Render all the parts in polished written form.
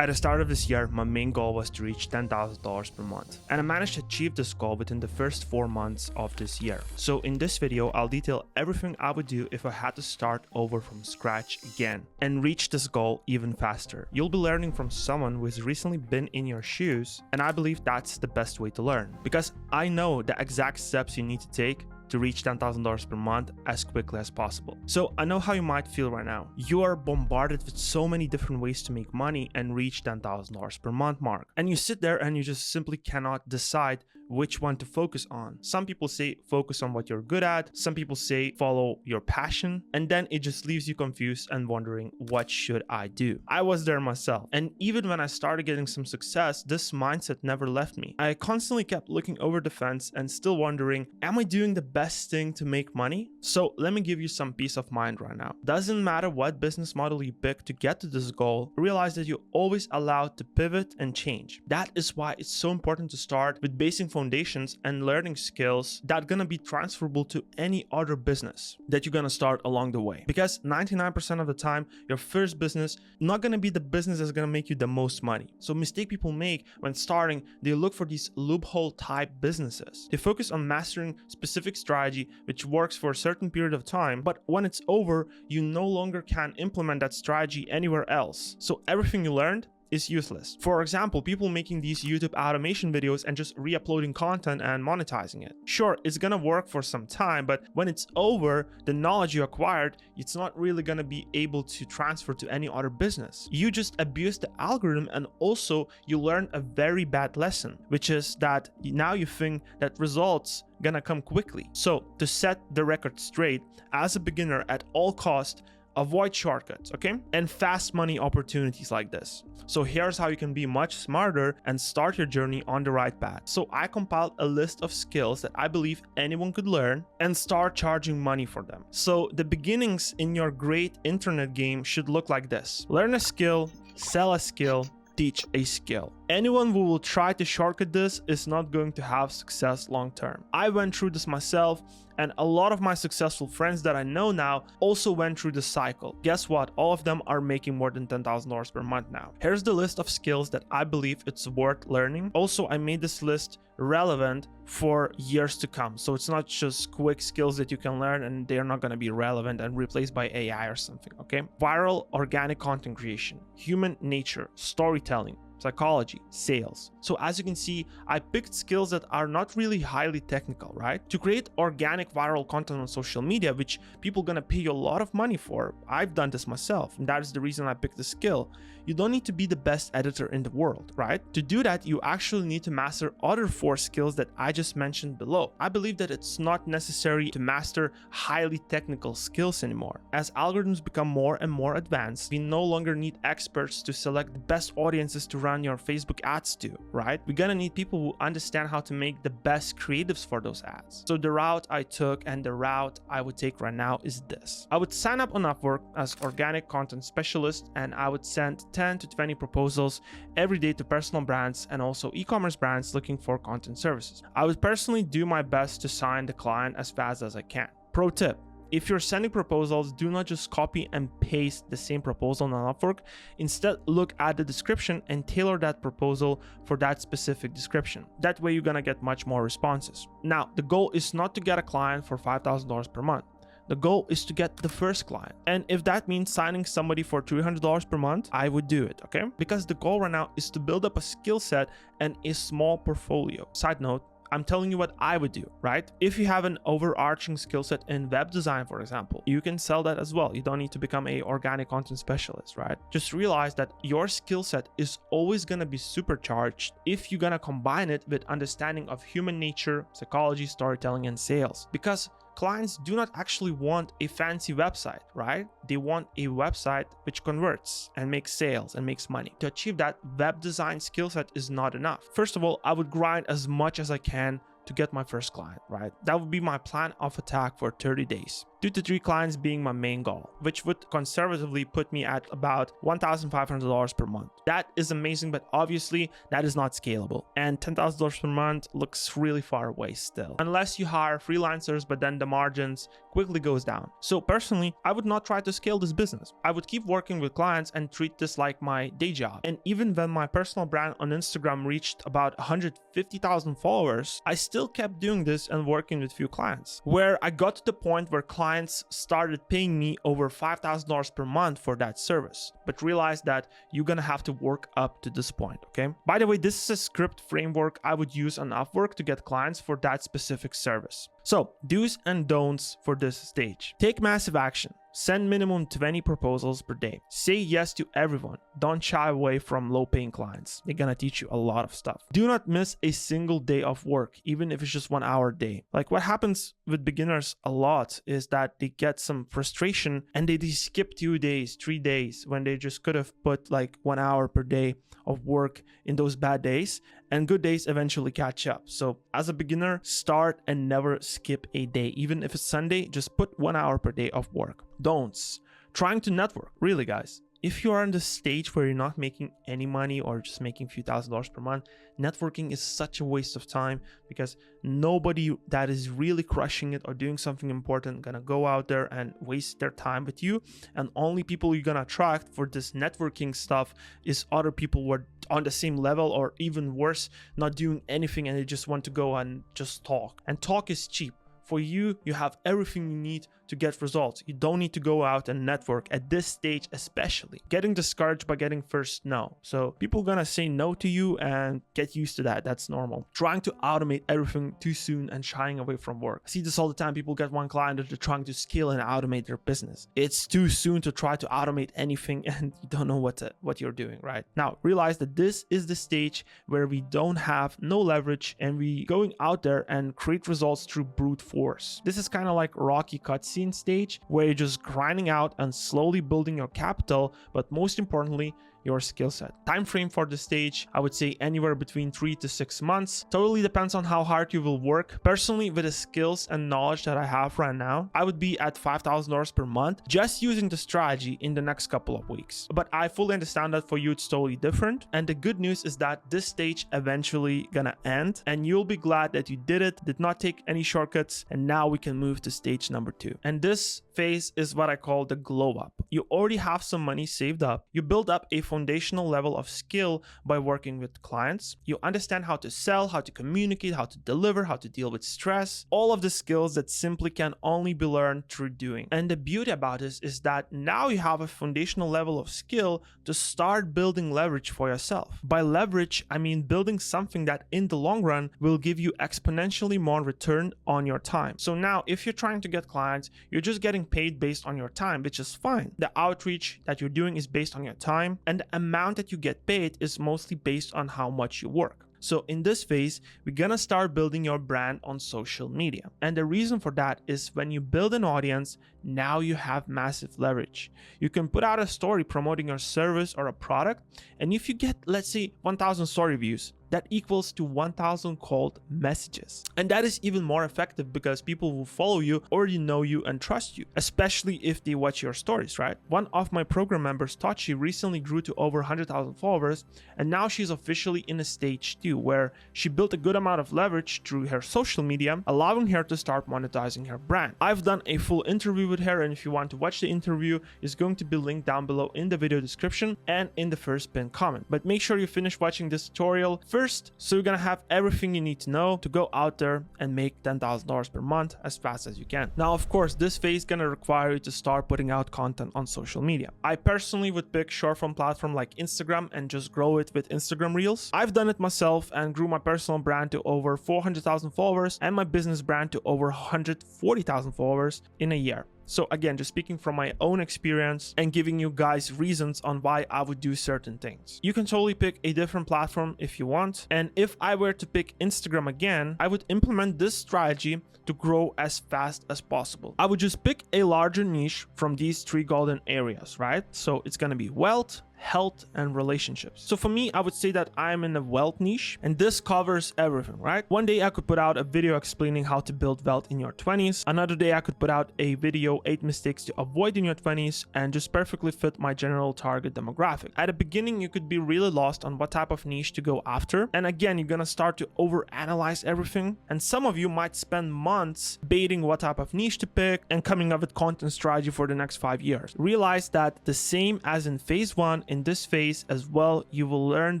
At the start of this year, my main goal was to reach $10,000 per month, and I managed to achieve this goal within the first 4 months of this year. So in this video, I'll detail everything I would do if I had to start over from scratch again and reach this goal even faster. You'll be learning from someone who has recently been in your shoes, and I believe that's the best way to learn, because I know the exact steps you need to take to reach $10,000 per month as quickly as possible. So I know how you might feel right now. You are bombarded with so many different ways to make money and reach $10,000 per month mark. And you sit there and you just simply cannot decide which one to focus on. Some people say focus on what you're good at. Some people say follow your passion. And then it just leaves you confused and wondering, what should I do? I was there myself. And even when I started getting some success, this mindset never left me. I constantly kept looking over the fence and still wondering, am I doing the best thing to make money? So let me give you some peace of mind right now. Doesn't matter what business model you pick to get to this goal, realize that you're always allowed to pivot and change. That is why it's so important to start with basic foundations and learning skills that are gonna be transferable to any other business that you're gonna start along the way. Because 99% of the time, your first business not gonna be the business that's gonna make you the most money. So mistake people make when starting, they look for these loophole type businesses. They focus on mastering specific strategy which works for a certain period of time, but when it's over, you no longer can implement that strategy anywhere else. So everything you learned is useless. For example, people making these YouTube automation videos and just re-uploading content and monetizing it. Sure, it's gonna work for some time, but when it's over, the knowledge you acquired, it's not really gonna be able to transfer to any other business. You just abuse the algorithm, and also you learn a very bad lesson, which is that now you think that results gonna come quickly. So to set the record straight, as a beginner, at all cost, avoid shortcuts, okay? And fast money opportunities like this. So here's how you can be much smarter and start your journey on the right path. So I compiled a list of skills that I believe anyone could learn and start charging money for them. So the beginnings in your great internet game should look like this. Learn a skill, sell a skill, teach a skill. Anyone who will try to shortcut this is not going to have success long term. I went through this myself, and a lot of my successful friends that I know now also went through this cycle. Guess what? All of them are making more than $10,000 per month now. Here's the list of skills that I believe it's worth learning. Also, I made this list relevant for years to come. So it's not just quick skills that you can learn and they're not going to be relevant and replaced by AI or something, okay? Viral organic content creation, human nature, storytelling, psychology, sales. So as you can see, I picked skills that are not really highly technical, right? To create organic viral content on social media, which people gonna pay you a lot of money for. I've done this myself, and that is the reason I picked the skill. You don't need to be the best editor in the world, right? To do that, you actually need to master other 4 skills that I just mentioned below. I believe that it's not necessary to master highly technical skills anymore. As algorithms become more and more advanced, we no longer need experts to select the best audiences to run your Facebook ads to, right? We're gonna need people who understand how to make the best creatives for those ads. So the route I took and the route I would take right now is this. I would sign up on Upwork as organic content specialist, and I would send 10 to 20 proposals every day to personal brands and also e-commerce brands looking for content services. I would personally do my best to sign the client as fast as I can. Pro tip: if you're sending proposals, do not just copy and paste the same proposal on Upwork. Instead, look at the description and tailor that proposal for that specific description. That way, you're gonna get much more responses. Now, the goal is not to get a client for $5,000 per month. The goal is to get the first client. And if that means signing somebody for $300 per month, I would do it, okay? Because the goal right now is to build up a skill set and a small portfolio. Side note, I'm telling you what I would do, right? If you have an overarching skill set in web design, for example, you can sell that as well. You don't need to become a organic content specialist, right? Just realize that your skill set is always gonna be supercharged if you're gonna combine it with understanding of human nature, psychology, storytelling, and sales. Because clients do not actually want a fancy website, right? They want a website which converts and makes sales and makes money. To achieve that, web design skill set is not enough. First of all, I would grind as much as I can to get my first client, right? That would be my plan of attack for 30 days. 2 to 3 clients being my main goal, which would conservatively put me at about $1,500 per month. That is amazing, but obviously that is not scalable. And $10,000 per month looks really far away still, unless you hire freelancers, but then the margins quickly goes down. So personally, I would not try to scale this business. I would keep working with clients and treat this like my day job. And even when my personal brand on Instagram reached about 150,000 followers, I still kept doing this and working with few clients, where I got to the point where clients started paying me over $5,000 per month for that service, but realized that you're gonna have to work up to this point, okay? By the way, this is a script framework I would use on Upwork to get clients for that specific service. So, do's and don'ts for this stage. Take massive action. Send minimum 20 proposals per day. Say yes to everyone. Don't shy away from low-paying clients. They're gonna teach you a lot of stuff. Do not miss a single day of work, even if it's just 1 hour a day. Like what happens with beginners a lot is that they get some frustration and they skip 2 days, 3 days when they just could have put like 1 hour per day of work in those bad days, and good days eventually catch up. So as a beginner, start and never skip a day. Even if it's Sunday, just put 1 hour per day of work. Don'ts. Trying to network. Really, guys. If you are in the stage where you're not making any money or just making a few $1,000s per month, networking is such a waste of time, because nobody that is really crushing it or doing something important gonna go out there and waste their time with you. And only people you're gonna attract for this networking stuff is other people who are on the same level, or even worse, not doing anything and they just want to go and just talk. And talk is cheap. For you, you have everything you need to get results. You don't need to go out and network at this stage, especially. Getting discouraged by getting first no. So people are gonna say no to you, and get used to that. That's normal. Trying to automate everything too soon and shying away from work. I see this all the time. People get one client that they're trying to scale and automate their business. It's too soon to try to automate anything and you don't know what you're doing, right? Now, realize that this is the stage where we don't have no leverage and we going out there and create results through brute force. This is kind of like Rocky cutscene stage, where you're just grinding out and slowly building your capital, but most importantly, your skill set. Time frame for the stage, I would say anywhere between 3 to 6 months. Totally depends on how hard you will work. Personally, with the skills and knowledge that I have right now, I would be at $5,000 per month just using the strategy in the next couple of weeks. But I fully understand that for you it's totally different. And the good news is that this stage eventually gonna end, and you'll be glad that you did not take any shortcuts, and now we can move to stage number 2. And this phase is what I call the glow up. You already have some money saved up. You build up a foundational level of skill by working with clients. You understand how to sell, how to communicate, how to deliver, how to deal with stress, all of the skills that simply can only be learned through doing. And the beauty about this is that now you have a foundational level of skill to start building leverage for yourself. By leverage, I mean building something that in the long run will give you exponentially more return on your time. So now if you're trying to get clients, you're just getting paid based on your time, which is fine. The outreach that you're doing is based on your time, and the amount that you get paid is mostly based on how much you work. So in this phase, we're gonna start building your brand on social media. And the reason for that is when you build an audience, now you have massive leverage. You can put out a story promoting your service or a product, and if you get, let's say, 1,000 story views, that equals to 1,000 cold messages. And that is even more effective because people who follow you already know you and trust you, especially if they watch your stories, right? One of my program members, Tachi, recently grew to over 100,000 followers, and now she's officially in a stage 2 where she built a good amount of leverage through her social media, allowing her to start monetizing her brand. I've done a full interview with her, and if you want to watch the interview, it's going to be linked down below in the video description and in the first pinned comment. But make sure you finish watching this tutorial first, so you're gonna have everything you need to know to go out there and make $10,000 per month as fast as you can. Now, of course, this phase is gonna require you to start putting out content on social media. I personally would pick short form platform like Instagram and just grow it with Instagram Reels. I've done it myself and grew my personal brand to over 400,000 followers and my business brand to over 140,000 followers in a year. So again, just speaking from my own experience and giving you guys reasons on why I would do certain things. You can totally pick a different platform if you want. And if I were to pick Instagram again, I would implement this strategy to grow as fast as possible. I would just pick a larger niche from these 3 golden areas, right? So it's gonna be wealth, health and relationships. So for me, I would say that I'm in the wealth niche, and this covers everything, right? One day I could put out a video explaining how to build wealth in your 20s. Another day I could put out a video, 8 mistakes to avoid in your 20s, and just perfectly fit my general target demographic. At the beginning, you could be really lost on what type of niche to go after. And again, you're gonna start to overanalyze everything. And some of you might spend months baiting what type of niche to pick and coming up with content strategy for the next 5 years. Realize that the same as in phase 1, in this phase as well, you will learn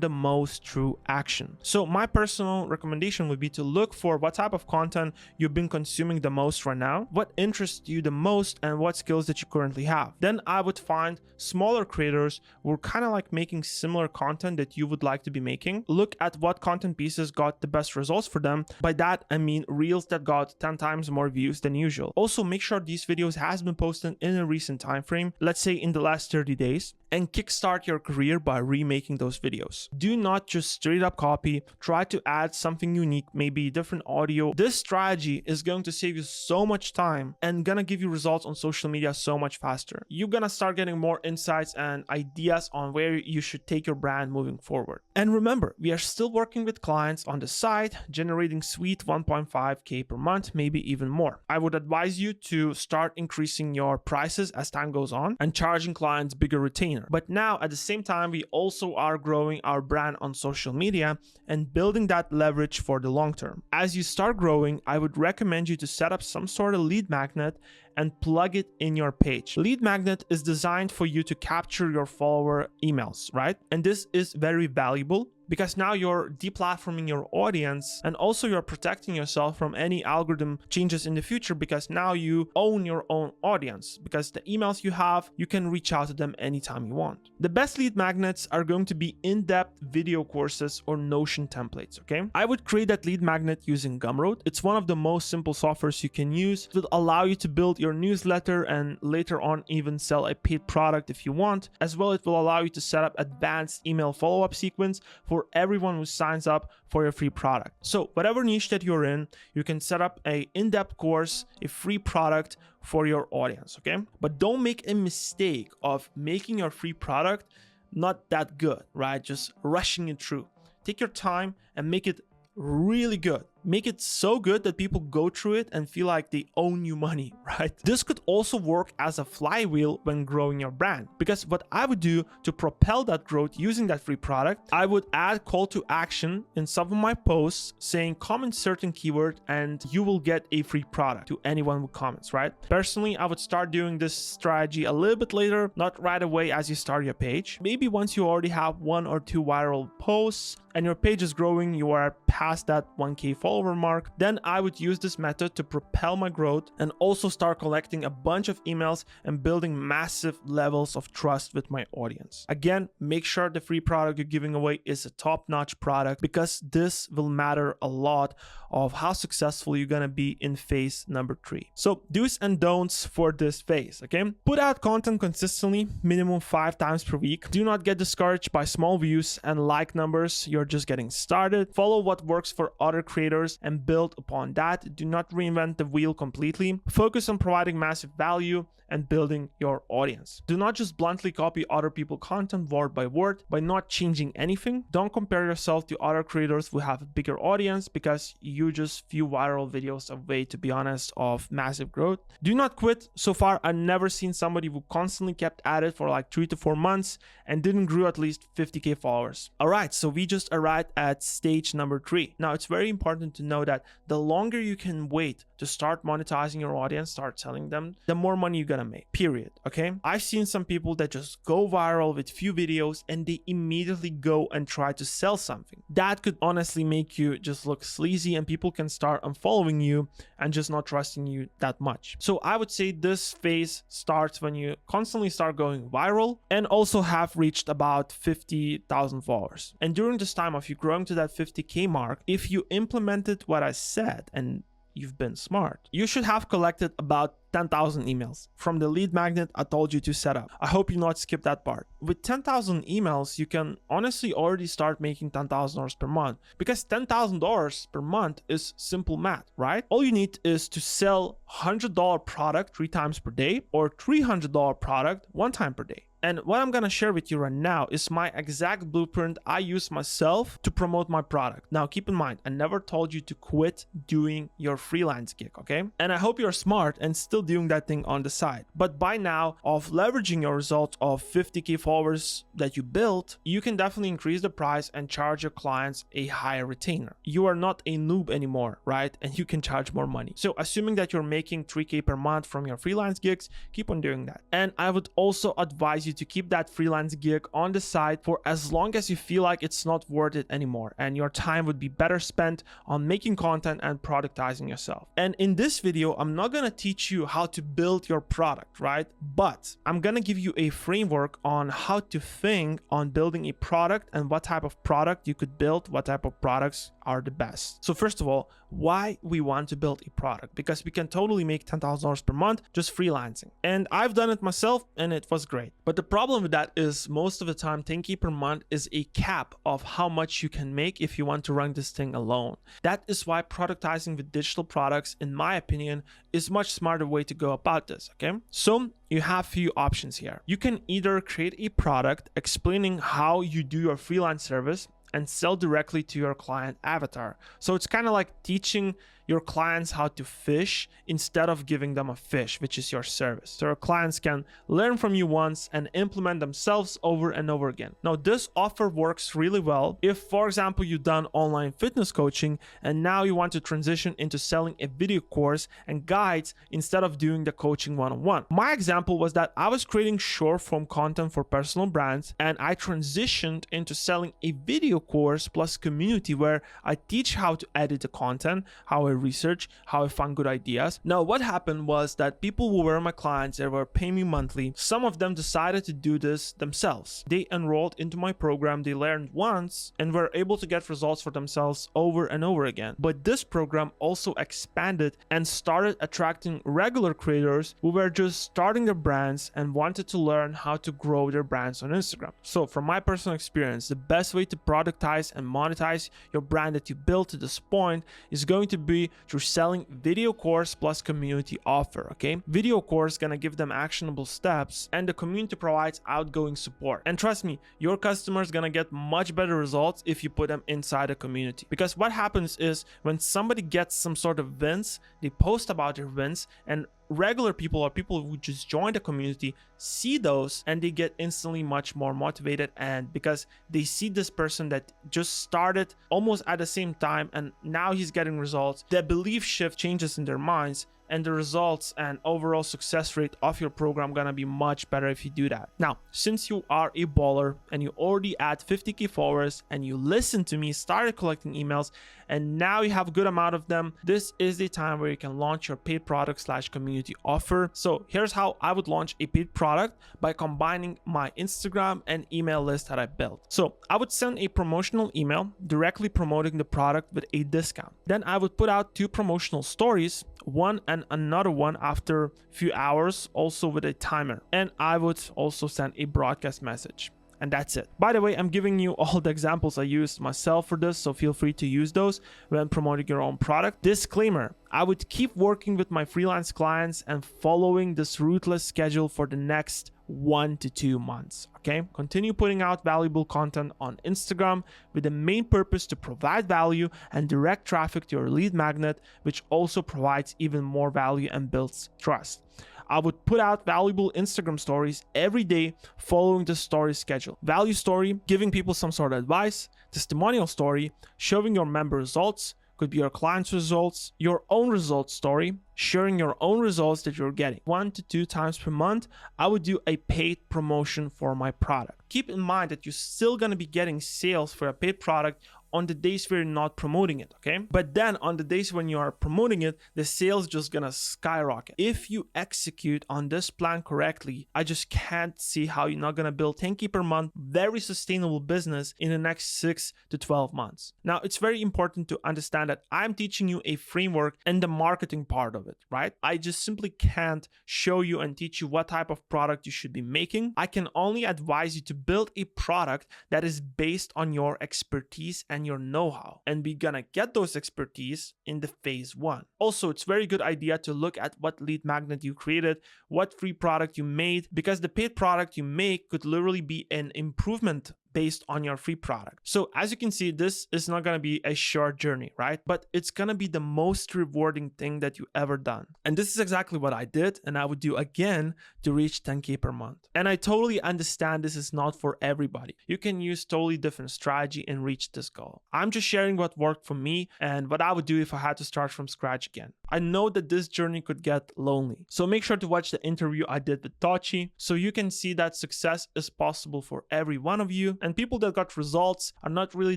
the most through action. So my personal recommendation would be to look for what type of content you've been consuming the most right now, what interests you the most, and what skills that you currently have. Then I would find smaller creators who are kind of like making similar content that you would like to be making. Look at what content pieces got the best results for them. By that, I mean reels that got 10 times more views than usual. Also, make sure these videos has been posted in a recent time frame, let's say in the last 30 days, and kickstart your career by remaking those videos. Do not just straight up copy. Try to add something unique, maybe different audio. This strategy is going to save you so much time and gonna give you results on social media so much faster. You're gonna start getting more insights and ideas on where you should take your brand moving forward. And remember, we are still working with clients on the side, generating sweet 1.5K per month, maybe even more. I would advise you to start increasing your prices as time goes on and charging clients bigger retainer. But now at the same time, we also are growing our brand on social media and building that leverage for the long term. As you start growing, I would recommend you to set up some sort of lead magnet and plug it in your page. Lead magnet is designed for you to capture your follower emails, right? And this is very valuable because now you're deplatforming your audience and also you're protecting yourself from any algorithm changes in the future because now you own your own audience, because the emails you have, you can reach out to them anytime you want. The best lead magnets are going to be in-depth video courses or Notion templates, okay? I would create that lead magnet using Gumroad. It's one of the most simple softwares you can use. It will allow you to build your newsletter and later on even sell a paid product if you want. As well, it will allow you to set up advanced email follow-up sequence for everyone who signs up for your free product. So whatever niche that you're in, you can set up a in-depth course, a free product for your audience, okay? But don't make a mistake of making your free product not that good, right? Just rushing it through. Take your time and make it really good. Make it so good that people go through it and feel like they own you money, right? This could also work as a flywheel when growing your brand, because what I would do to propel that growth using that free product, I would add call to action in some of my posts saying comment certain keyword and you will get a free product to anyone who comments, right? Personally, I would start doing this strategy a little bit later, not right away as you start your page. Maybe once you already have 1 or 2 viral posts and your page is growing, you are past that 1K follower mark, then I would use this method to propel my growth and also start collecting a bunch of emails and building massive levels of trust with my audience. Again, make sure the free product you're giving away is a top-notch product, because this will matter a lot of how successful you're gonna be in phase number 3. So do's and don'ts for this phase, okay? Put out content consistently, minimum 5 times per week. Do not get discouraged by small views and like numbers. You're just getting started. Follow what works for other creators and build upon that. Do not reinvent the wheel completely. Focus on providing massive value and building your audience. Do not just bluntly copy other people's content word by word by not changing anything. Don't compare yourself to other creators who have a bigger audience, because you just few viral videos away, to be honest, of massive growth. Do not quit. So far, I've never seen somebody who constantly kept at it for like 3 to 4 months and didn't grow at least 50K followers. All right, so we just arrived at stage number 3. Now, it's very important to know that the longer you can wait to start monetizing your audience, start selling them, the more money you're gonna make, period, okay? I've seen some people that just go viral with few videos and they immediately go and try to sell something. That could honestly make you just look sleazy and people can start unfollowing you and just not trusting you that much. So I would say this phase starts when you constantly start going viral and also have reached about 50,000 followers. And during this time of you growing to that 50K mark, if you implemented what I said and you've been smart, you should have collected about 10,000 emails from the lead magnet I told you to set up. I hope you not skip that part. With 10,000 emails, you can honestly already start making $10,000 per month, because $10,000 per month is simple math, right? All you need is to sell $100 product 3 times per day or $300 product 1 time per day. And what I'm gonna share with you right now is my exact blueprint I use myself to promote my product. Now, keep in mind, I never told you to quit doing your freelance gig, okay? And I hope you're smart and still doing that thing on the side. But by now, of leveraging your results of 50K followers that you built, you can definitely increase the price and charge your clients a higher retainer. You are not a noob anymore, right? And you can charge more money. So assuming that you're making 3K per month from your freelance gigs, keep on doing that. And I would also advise you to keep that freelance gig on the side for as long as you feel like it's not worth it anymore and your time would be better spent on making content and productizing yourself. And in this video, I'm not gonna teach you how to build your product, right? But I'm gonna give you a framework on how to think on building a product and what type of product you could build, what type of products are the best. So first of all, why we want to build a product? Because we can totally make $10,000 per month just freelancing. And I've done it myself and it was great. But the problem with that is most of the time 10K per month is a cap of how much you can make if you want to run this thing alone. That is why productizing with digital products, in my opinion, is much smarter way to go about this, okay? So you have few options here. You can either create a product explaining how you do your freelance service and sell directly to your client avatar. So it's kind of like teaching your clients how to fish instead of giving them a fish, which is your service. So your clients can learn from you once and implement themselves over and over again. Now, this offer works really well if, for example, you've done online fitness coaching and now you want to transition into selling a video course and guides instead of doing the coaching one-on-one. My example was that I was creating short form content for personal brands and I transitioned into selling a video course plus community where I teach how to edit the content, how I research, how I find good ideas. Now, what happened was that people who were my clients, they were paying me monthly. Some of them decided to do this themselves. They enrolled into my program, they learned once and were able to get results for themselves over and over again. But this program also expanded and started attracting regular creators who were just starting their brands and wanted to learn how to grow their brands on Instagram. So from my personal experience, the best way to productize and monetize your brand that you built to this point is going to be through selling video course plus community offer, okay? Video course gonna give them actionable steps and the community provides outgoing support. And trust me, your customers gonna get much better results if you put them inside a community. Because what happens is when somebody gets some sort of wins, they post about their wins and regular people or people who just join the community see those and they get instantly much more motivated, and because they see this person that just started almost at the same time and now he's getting results, the belief shift changes in their minds and the results and overall success rate of your program gonna be much better if you do that. Now, since you are a baller and you already add 50K followers and you listen to me, started collecting emails, and now you have a good amount of them, this is the time where you can launch your paid product / community offer. So here's how I would launch a paid product: by combining my Instagram and email list that I built. So I would send a promotional email directly promoting the product with a discount. Then I would put out 2 promotional stories, one and another one after a few hours, also with a timer. And I would also send a broadcast message. And that's it. By the way, I'm giving you all the examples I used myself for this, so feel free to use those when promoting your own product. Disclaimer: I would keep working with my freelance clients and following this ruthless schedule for the next 1 to 2 months. Okay, continue putting out valuable content on Instagram with the main purpose to provide value and direct traffic to your lead magnet, which also provides even more value and builds trust. I would put out valuable Instagram stories every day following the story schedule. Value story, giving people some sort of advice. Testimonial story, showing your member results, could be your client's results. Your own results story, sharing your own results that you're getting. 1 to 2 times per month, I would do a paid promotion for my product. Keep in mind that you're still gonna be getting sales for a paid product on the days where you're not promoting it, okay? But then on the days when you are promoting it, the sales just gonna skyrocket. If you execute on this plan correctly, I just can't see how you're not gonna build 10K per month, very sustainable business in the next 6 to 12 months. Now, it's very important to understand that I'm teaching you a framework and the marketing part of it. of it, right? I just simply can't show you and teach you what type of product you should be making. I can only advise you to build a product that is based on your expertise and your know-how, and we're gonna get those expertise in the phase 1. Also, it's very good idea to look at what lead magnet you created, what free product you made, because the paid product you make could literally be an improvement based on your free product. So as you can see, this is not going to be a short journey, right? But it's going to be the most rewarding thing that you ever done. And this is exactly what I did, and I would do again to reach 10K per month. And I totally understand this is not for everybody. You can use totally different strategy and reach this goal. I'm just sharing what worked for me and what I would do if I had to start from scratch again. I know that this journey could get lonely. So make sure to watch the interview I did with Tachi so you can see that success is possible for every one of you. And people that got results are not really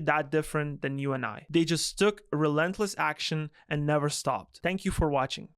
that different than you and I. They just took relentless action and never stopped. Thank you for watching.